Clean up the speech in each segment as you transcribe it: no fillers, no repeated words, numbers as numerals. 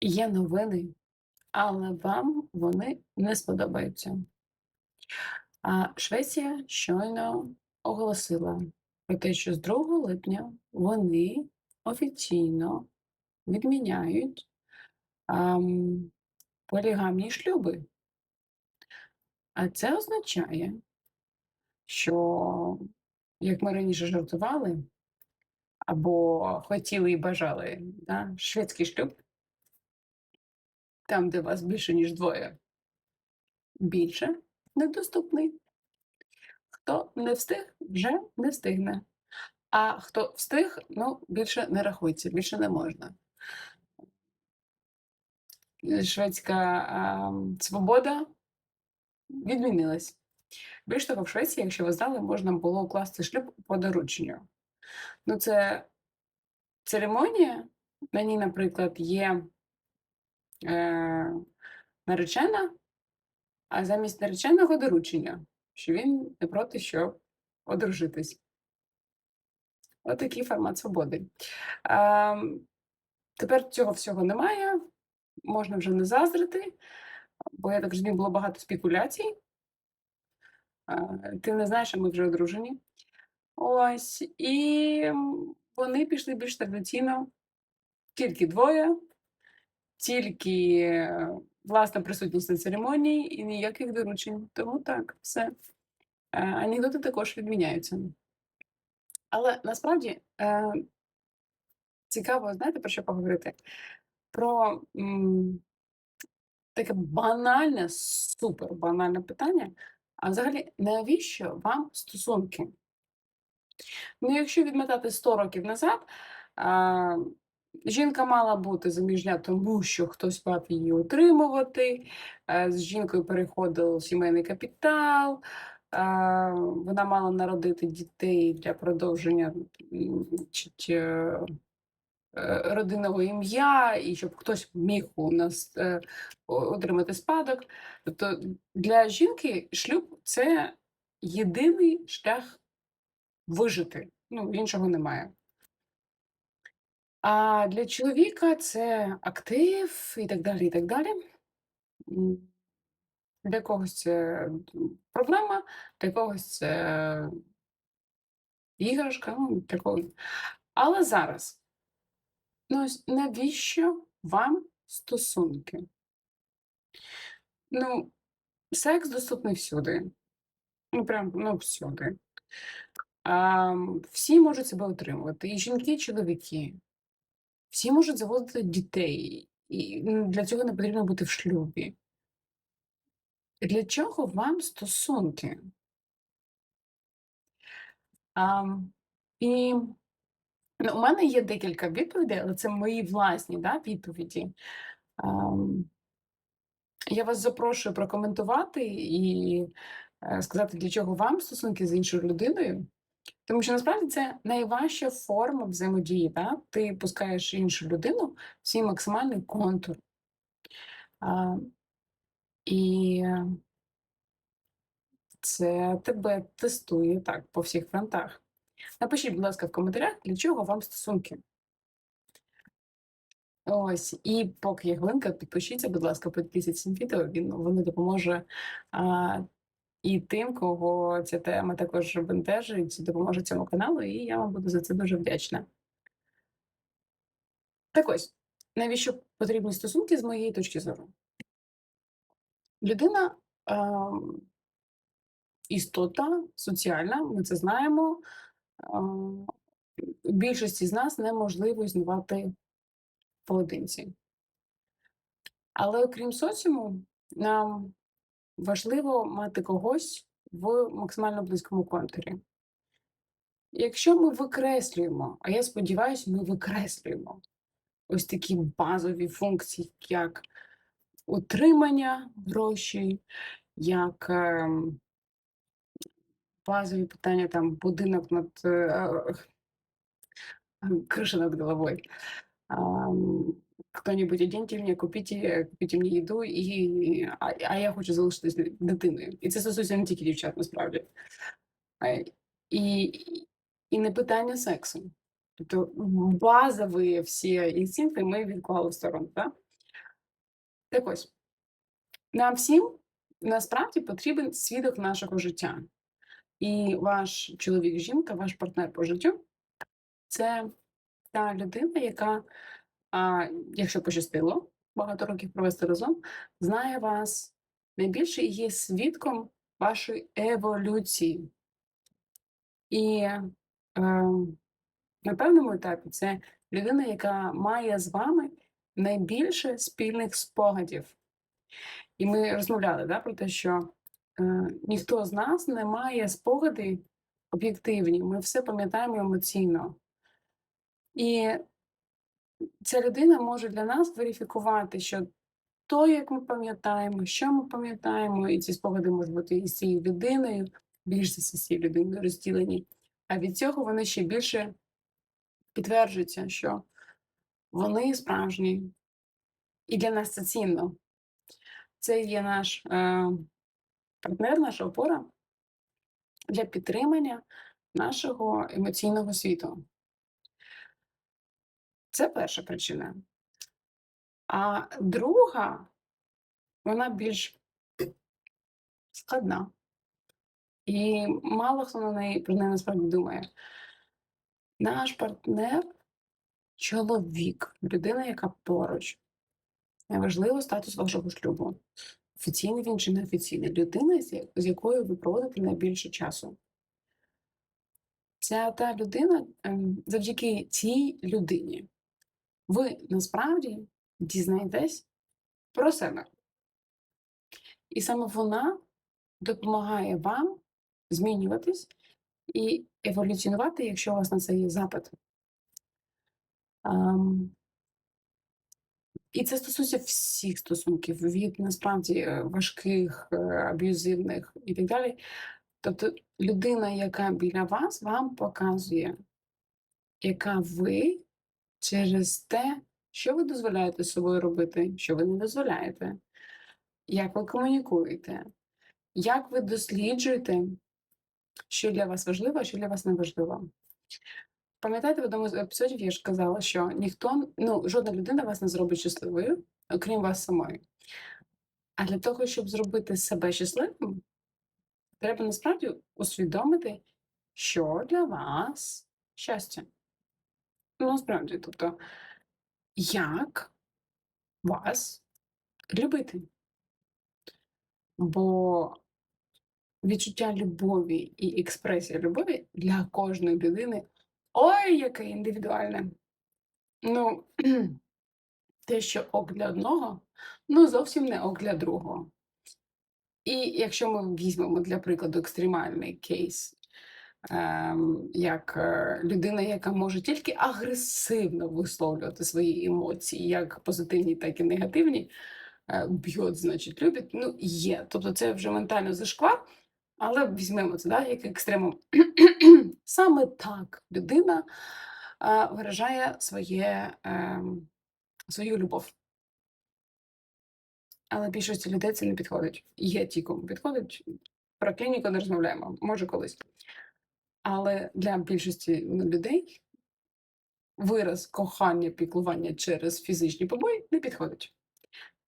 Є новини, але вам вони не сподобаються. Швеція щойно оголосила про те, що з 2 липня вони офіційно відміняють полігамні шлюби. А це означає, що, як ми раніше жартували або хотіли і бажали, да, шведський шлюб, там, де вас більше ніж двоє, більше недоступний. Хто не встиг, вже не встигне. А хто встиг, ну, більше не рахується, більше не можна. Шведська, свобода відмінилась. Більш того, в Швеції, якщо ви знали, можна було укласти шлюб по дорученню. Ну, це церемонія, на ній, наприклад, є, е, наречена, а замість нареченого доручення, що він не проти, щоб одружитись. Отакий формат свободи. Ем, Тепер цього всього немає, можна вже не заздрити, бо я так розумію, було багато спекуляцій. Ти не знаєш, а ми вже одружені. Ось, і вони пішли більш традиційно, тільки двоє, тільки, власна присутність на церемонії і ніяких доручень. Тому так, все. Анекдоти також відміняються. Але насправді, цікаво, знаєте, про що поговорити? Про, таке банальне, супер банальне питання. А взагалі, навіщо вам стосунки? Ну, якщо відмотати 100 років назад, а, жінка мала бути заміжня, тому що хтось мав її утримувати, з жінкою переходив сімейний капітал, вона мала народити дітей для продовження значить, родинного ім'я, і щоб хтось міг у нас отримати спадок. Тобто для жінки шлюб це єдиний шлях вижити. Ну, іншого немає. А для чоловіка це актив і так далі, і так далі. М, Для когось це проблема, для когось це іграшка, ну, для когось. Але зараз, ну, ось навіщо вам стосунки? Ну, секс доступний всюди. Ну, прям, ну, всюди. Всі можуть себе утримувати, і жінки, і чоловіки. Всі можуть заводити дітей, і для цього не потрібно бути в шлюбі. Для чого вам стосунки? Ам, і, ну, у мене є декілька відповідей, але це мої власні, да, відповіді. Ам, я вас запрошую прокоментувати і, сказати, для чого вам стосунки з іншою людиною. Тому що насправді це найважча форма взаємодії, да? Ти пускаєш іншу людину в свій максимальний контур. А, і це тебе тестує так по всіх фронтах. Напишіть, будь ласка, в коментарях, для чого вам стосунки. Ось, і поки є хвилинка, підпишіться, будь ласка, підписуйтесь цим відео, воно допоможе а, і тим, кого ця тема також бентежить, допоможе цьому каналу, і я вам буду за це дуже вдячна. Так ось, навіщо потрібні стосунки з моєї точки зору? Людина істота соціальна, ми це знаємо. Більшості з нас неможливо існувати поодинці. Але окрім соціуму, нам важливо мати когось в максимально близькому контурі. Якщо ми викреслюємо, а я сподіваюся, ми викреслюємо ось такі базові функції, як утримання грошей, як базові питання, там, будинок над крыша над головой. Кто-нибудь оденьте мне, купіть мені їду, а я хочу залишитись дитиною. І це стосується не тільки дівчат, насправді. А, і, і не питання сексу. Тобто базові всі інстинкти ми відклали в сторону. Так? Так ось, нам всім насправді потрібен свідок нашого життя. І ваш чоловік, жінка, ваш партнер по життю це та людина, яка, якщо пощастило багато років провести разом, знає вас найбільше і є свідком вашої еволюції. І на певному етапі це людина, яка має з вами найбільше спільних спогадів. І ми розмовляли, да, про те, що ніхто з нас не має спогади об'єктивні, ми все пам'ятаємо емоційно. І ця людина може для нас верифікувати, що то, як ми пам'ятаємо, що ми пам'ятаємо, і ці спогади можуть бути і з цією людиною, більш за все з цією людиною розділені. А від цього вони ще більше підтверджуються, що вони справжні. І для нас це цінно. Це є наш партнер, наша опора для підтримання нашого емоційного світу. Це перша причина. А друга, вона більш складна. І мало хто про неї насправді думає. Наш партнер чоловік, людина, яка поруч. Неважливо статус вашого шлюбу. Офіційний він чи неофіційний. Людина, з якою ви проводите найбільше часу. Це та людина, завдяки цій людині ви насправді дізнаєтесь про себе. І саме вона допомагає вам змінюватись і еволюціонувати, якщо у вас на це є запит. І це стосується всіх стосунків, від насправді важких, аб'юзивних і так далі. Тобто людина, яка біля вас, вам показує, яка ви через те, що ви дозволяєте з собою робити, що ви не дозволяєте, як ви комунікуєте, як ви досліджуєте, що для вас важливо, а що для вас не важливо. Пам'ятаєте, в одному з епізодів я ж казала, що жодна людина вас не зробить щасливою, окрім вас самої. А для того, щоб зробити себе щасливим, треба насправді усвідомити, що для вас щастя. Насправді, тобто, як вас любити. Бо відчуття любові і експресія любові для кожної людини ой, яке індивідуальне. Те, що ок для одного, зовсім не ок для другого. І якщо ми візьмемо, для прикладу, екстремальний кейс, як людина, яка може тільки агресивно висловлювати свої емоції, як позитивні, так і негативні, б'ють, значить, любить, є. Тобто це вже ментально зашквар, але візьмемо це, як екстремум. Саме так людина виражає свою любов. Але більшості людей це не підходить. Є ті, кому підходить. Про клініку не розмовляємо, може колись. Але для більшості людей вираз кохання, піклування через фізичні побої не підходить.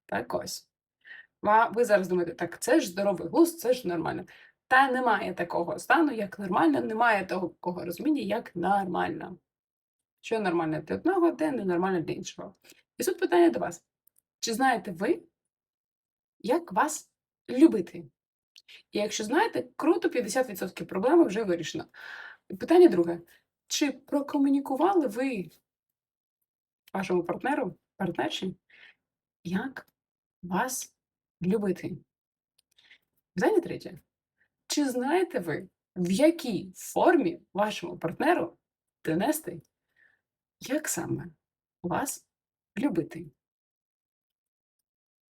Так ось. Ви зараз думаєте, так це ж здоровий глузд, це ж нормально. Та немає такого стану, як нормально, немає такого розуміння, як нормально. Що нормально для одного, де ненормально для іншого. І тут питання до вас. Чи знаєте ви, як вас любити? І якщо знаєте, круто, 50% проблеми вже вирішено. Питання друге. Чи прокомунікували ви вашому партнеру, партнерші, як вас любити? Питання третє. Чи знаєте ви, в якій формі вашому партнеру донести, як саме вас любити?